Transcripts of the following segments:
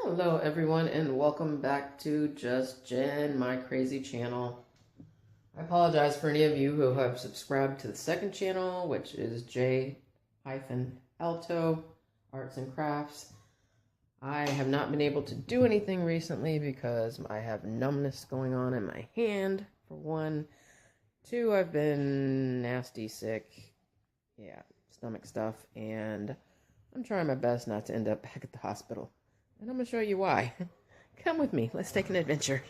Hello everyone and welcome back to Just Jen, my crazy channel. I apologize for any of you who have subscribed to the second channel, which is J-Alto Arts and Crafts. I have not been able to do anything recently because I have numbness going on in my hand, for one. Two, I've been nasty sick. Yeah, stomach stuff, and I'm trying my best not to end up back at the hospital. And I'm going to show you why. Come with me. Let's take an adventure.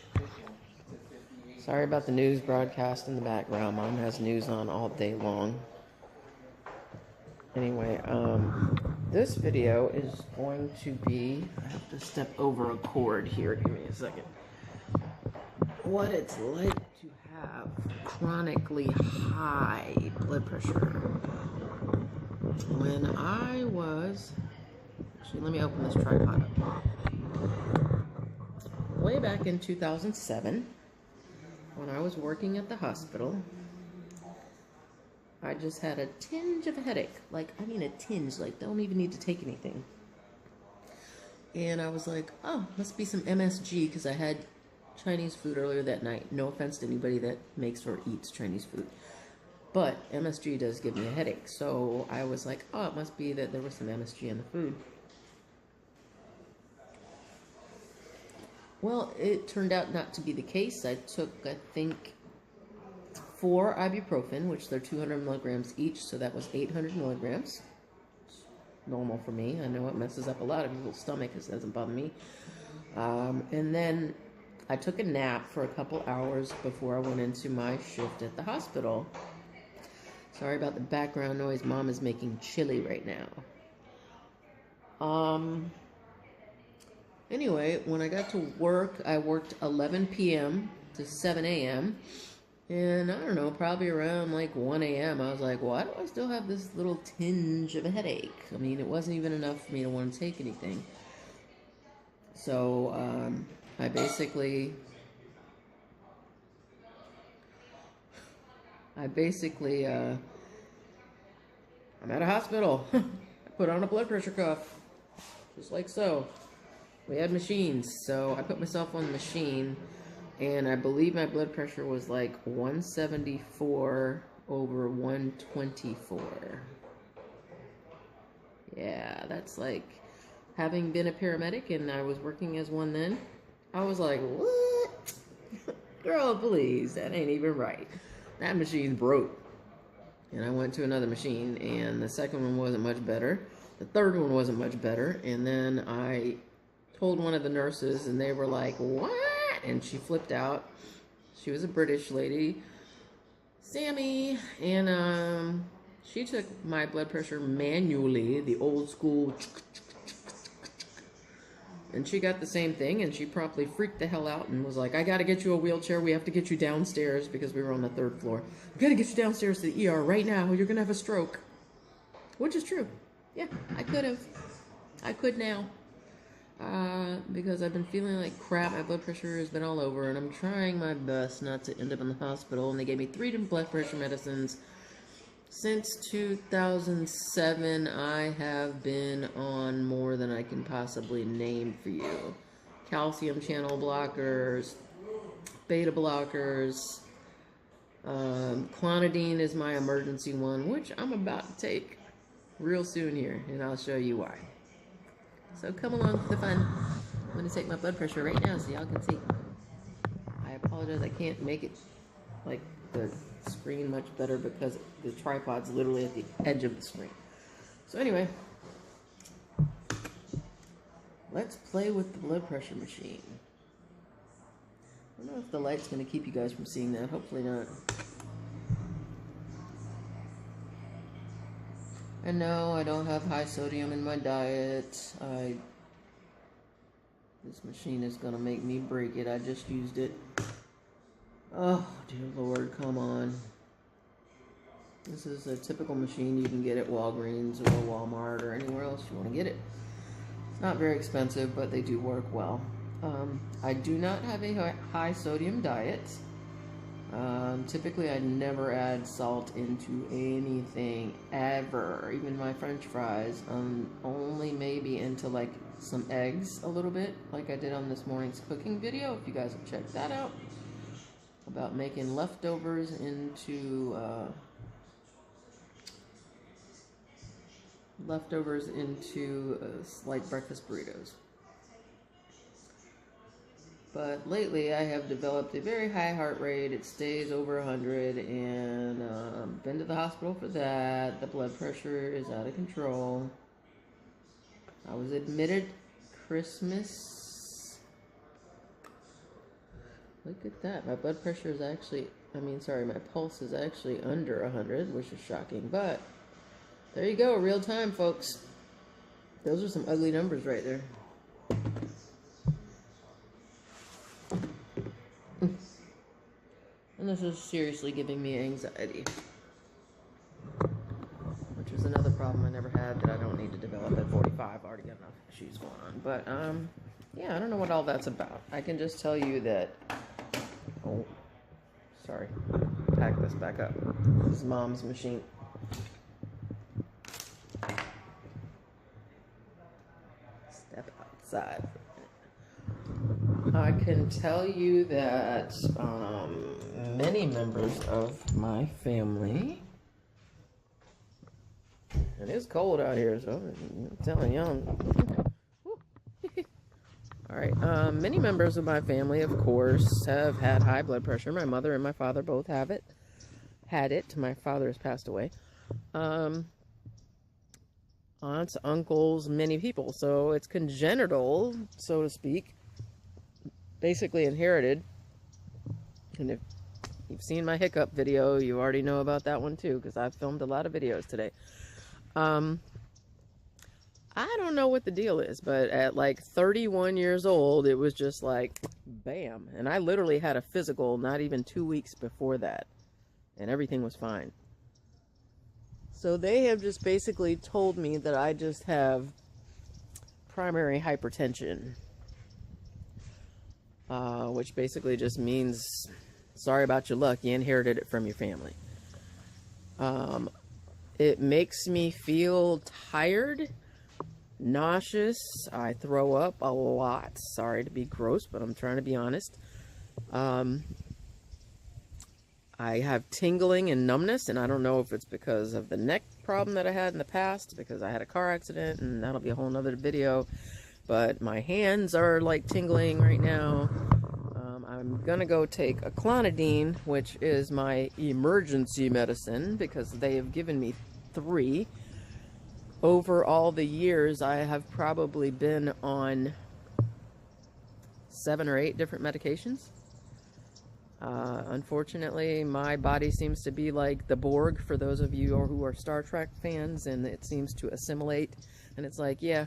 Sorry about the news broadcast in the background. Mom has news on all day long. Anyway, this video is going to be... I have to step over a cord here. Give me a second. What it's like to have chronically high blood pressure. When I was... Actually, let me open this tripod up. Way back in 2007, when I was working at the hospital, I just had a tinge of a headache. Like, I mean a tinge, like don't even need to take anything. And I was like, oh, must be some MSG, because I had Chinese food earlier that night. No offense to anybody that makes or eats Chinese food. But MSG does give me a headache. So I was like, oh, it must be that there was some MSG in the food. Well, it turned out not to be the case. I took, I think, 4 ibuprofen, which they're 200 milligrams each, so that was 800 milligrams. Normal for me. I know it messes up a lot of people's stomach, it doesn't bother me. And then I took a nap for a couple hours before I went into my shift at the hospital. Sorry about the background noise. Mom is making chili right now. Anyway, when I got to work, I worked 11 p.m. to 7 a.m. And I don't know, probably around like 1 a.m. I was like, why do I still have this little tinge of a headache? I mean, it wasn't even enough for me to want to take anything. So, I'm at a hospital. I put on a blood pressure cuff, just like so. We had machines, so I put myself on the machine, and I believe my blood pressure was like 174 over 124. Yeah, that's like, having been a paramedic and I was working as one then, I was like, what? Girl, please, that ain't even right. That machine broke. And I went to another machine, and the second one wasn't much better. The third one wasn't much better, and then I told one of the nurses, and they were like, what? And she flipped out. She was a British lady, Sammy, and she took my blood pressure manually, the old school, and she got the same thing, and she promptly freaked the hell out and was like, I gotta get you a wheelchair. We have to get you downstairs, because we were on the 3rd floor. We gotta get you downstairs to the ER right now. You're gonna have a stroke. Which is true. Yeah, I could have. I could now. Because I've been feeling like crap. My blood pressure has been all over, and I'm trying my best not to end up in the hospital. And they gave me 3 different blood pressure medicines. Since 2007, I have been on more than I can possibly name for you. Calcium channel blockers, beta blockers, clonidine is my emergency one, which I'm about to take real soon here, and I'll show you why. So come along for the fun. I'm going to take my blood pressure right now so y'all can see. I apologize, I can't make it like the screen much better because the tripod's literally at the edge of the screen. So anyway, let's play with the blood pressure machine. I don't know if the light's going to keep you guys from seeing that. Hopefully not. And no, I don't have high sodium in my diet. This machine is gonna make me break it. I just used it. Oh, dear Lord, come on. This is a typical machine you can get at Walgreens or Walmart or anywhere else you want to get it. It's not very expensive, but they do work well. I do not have a high sodium diet. Typically I never add salt into anything ever, even my french fries. Only maybe into like some eggs a little bit, like I did on this morning's cooking video, if you guys have checked that out, about making leftovers into like breakfast burritos. But lately I have developed a very high heart rate. It stays over 100, and been to the hospital for that. The blood pressure is out of control. I was admitted Christmas. Look at that. My blood pressure is actually, my pulse is actually under 100, which is shocking. But there you go, real time, folks. Those are some ugly numbers right there. And this is seriously giving me anxiety, which is another problem I never had that I don't need to develop at 45. I already got enough issues going on. But, yeah, I don't know what all that's about. I can just tell you that... Oh, sorry. Pack this back up. This is Mom's machine. Step outside. I can tell you that many members of my family... It is cold out here, so I'm telling y'all. Alright, many members of my family, of course, have had high blood pressure. My mother and my father both had it. My father has passed away. Aunts, uncles, many people. So it's congenital, so to speak. Basically inherited. And if you've seen my hiccup video, you already know about that one too, because I've filmed a lot of videos today. I don't know what the deal is, but at like 31 years old, it was just like, bam. And I literally had a physical not even 2 weeks before that, and everything was fine. So they have just basically told me that I just have primary hypertension, which basically just means, sorry about your luck, you inherited it from your family. It makes me feel tired, nauseous. I throw up a lot. Sorry to be gross, but I'm trying to be honest. I have tingling and numbness, and I don't know if it's because of the neck problem that I had in the past, because I had a car accident, and that'll be a whole nother video. But my hands are like tingling right now. I'm gonna go take a clonidine, which is my emergency medicine, because they have given me 3. Over all the years, I have probably been on 7 or 8 different medications. Unfortunately, my body seems to be like the Borg, for those of you who are Star Trek fans, and it seems to assimilate. And it's like, yeah,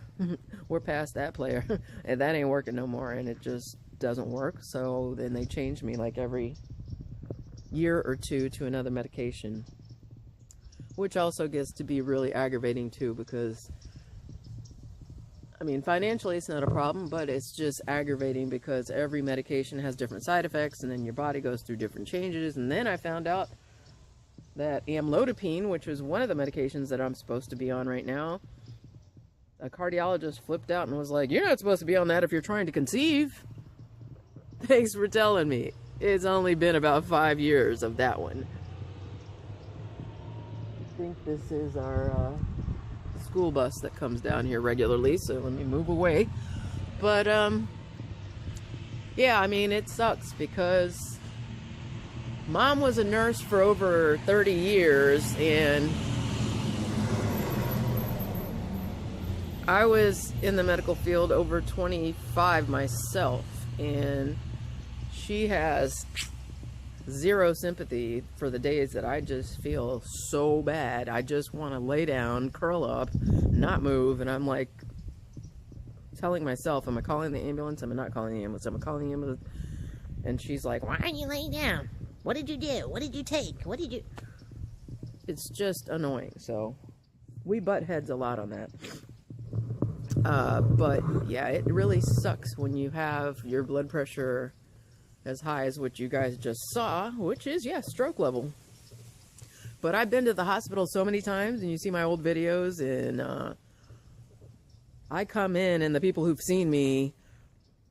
we're past that player, and that ain't working no more, and it just doesn't work. So then they change me like every year or 2 to another medication, which also gets to be really aggravating too, because I mean, financially it's not a problem, but it's just aggravating because every medication has different side effects, and then your body goes through different changes. And then I found out that amlodipine, which is one of the medications that I'm supposed to be on right now, a cardiologist flipped out and was like, "You're not supposed to be on that if you're trying to conceive." Thanks for telling me. It's only been about 5 years of that one. I think this is our school bus that comes down here regularly, so let me move away. But yeah, I mean, it sucks because Mom was a nurse for over 30 years, and I was in the medical field over 25 myself, and she has zero sympathy for the days that I just feel so bad. I just want to lay down, curl up, not move, and I'm like telling myself, am I calling the ambulance? Am I not calling the ambulance? Am I calling the ambulance? And she's like, "Why aren't you laying down? What did you do? What did you take? What did you..." It's just annoying. So we butt heads a lot on that. But yeah, it really sucks when you have your blood pressure as high as what you guys just saw, which is, yeah, stroke level. But I've been to the hospital so many times, and you see my old videos, and I come in and the people who've seen me,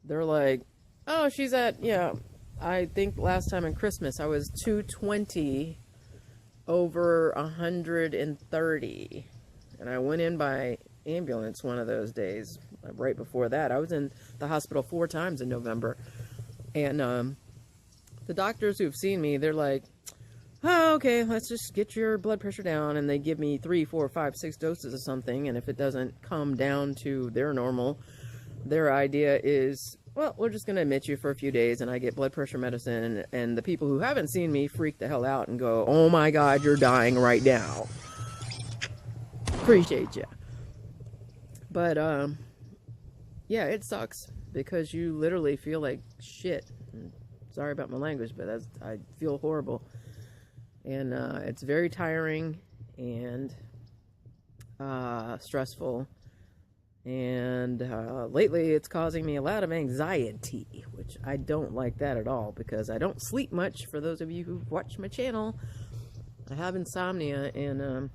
they're like, oh, she's at, yeah, I think last time in Christmas I was 220 over 130. And I went in by ambulance one of those days. Right before that, I was in the hospital 4 times in November. And the doctors who've seen me, they're like, oh, okay, let's just get your blood pressure down. And they give me 3, 4, 5, 6 doses of something. And if it doesn't come down to their normal, their idea is, well, we're just going to admit you for a few days and I get blood pressure medicine. And the people who haven't seen me freak the hell out and go, oh my God, you're dying right now. Appreciate you. But, yeah, it sucks because you literally feel like shit. Sorry about my language, but I feel horrible. And it's very tiring and stressful. And lately it's causing me a lot of anxiety, which I don't like that at all because I don't sleep much. For those of you who watch my channel, I have insomnia, and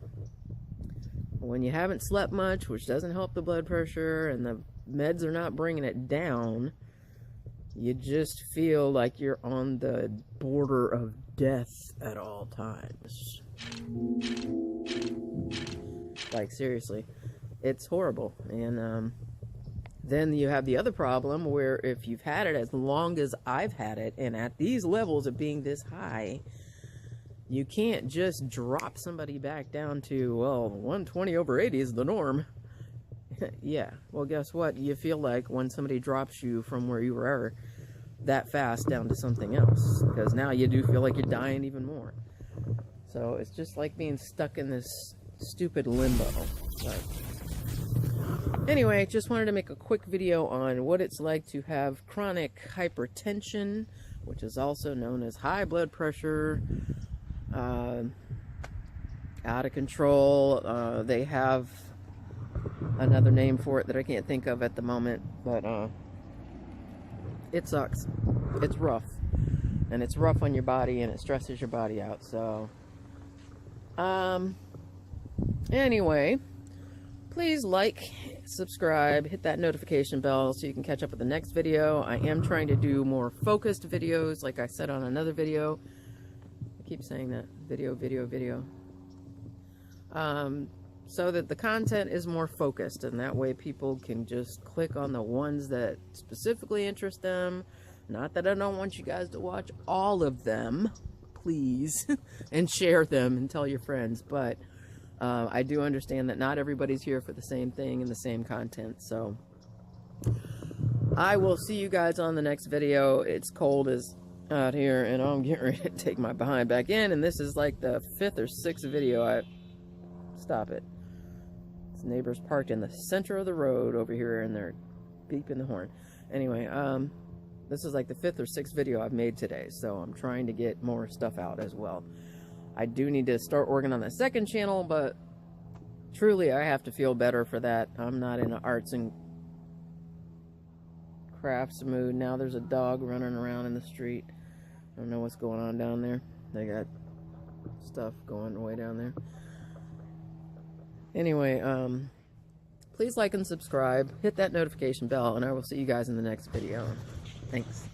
when you haven't slept much, which doesn't help the blood pressure, and the meds are not bringing it down, you just feel like you're on the border of death at all times. Like, seriously. It's horrible. And then you have the other problem where if you've had it as long as I've had it, and at these levels of being this high, you can't just drop somebody back down to, well, 120 over 80 is the norm. Yeah, well, guess what? You feel like when somebody drops you from where you were that fast down to something else, because now you do feel like you're dying even more. So it's just like being stuck in this stupid limbo. But anyway, just wanted to make a quick video on what it's like to have chronic hypertension, which is also known as high blood pressure, out of control. They have another name for it that I can't think of at the moment, but it sucks. It's rough, and it's rough on your body, and it stresses your body out. So anyway, please like, subscribe, hit that notification bell so you can catch up with the next video. I am trying to do more focused videos, like I said on another video. I keep saying that, video. So that the content is more focused, and that way people can just click on the ones that specifically interest them. Not that I don't want you guys to watch all of them, please, and share them and tell your friends, but I do understand that not everybody's here for the same thing and the same content. So I will see you guys on the next video. It's cold as out here, and I'm getting ready to take my behind back in, and this is like the 5th or 6th video Stop it. This neighbor's parked in the center of the road over here, and they're beeping the horn. Anyway, this is like the 5th or 6th video I've made today, so I'm trying to get more stuff out as well. I do need to start working on the second channel, but truly I have to feel better for that. I'm not in an arts and crafts mood. Now there's a dog running around in the street. I don't know what's going on down there. They got stuff going way down there. Anyway, please like and subscribe, hit that notification bell, and I will see you guys in the next video. Thanks.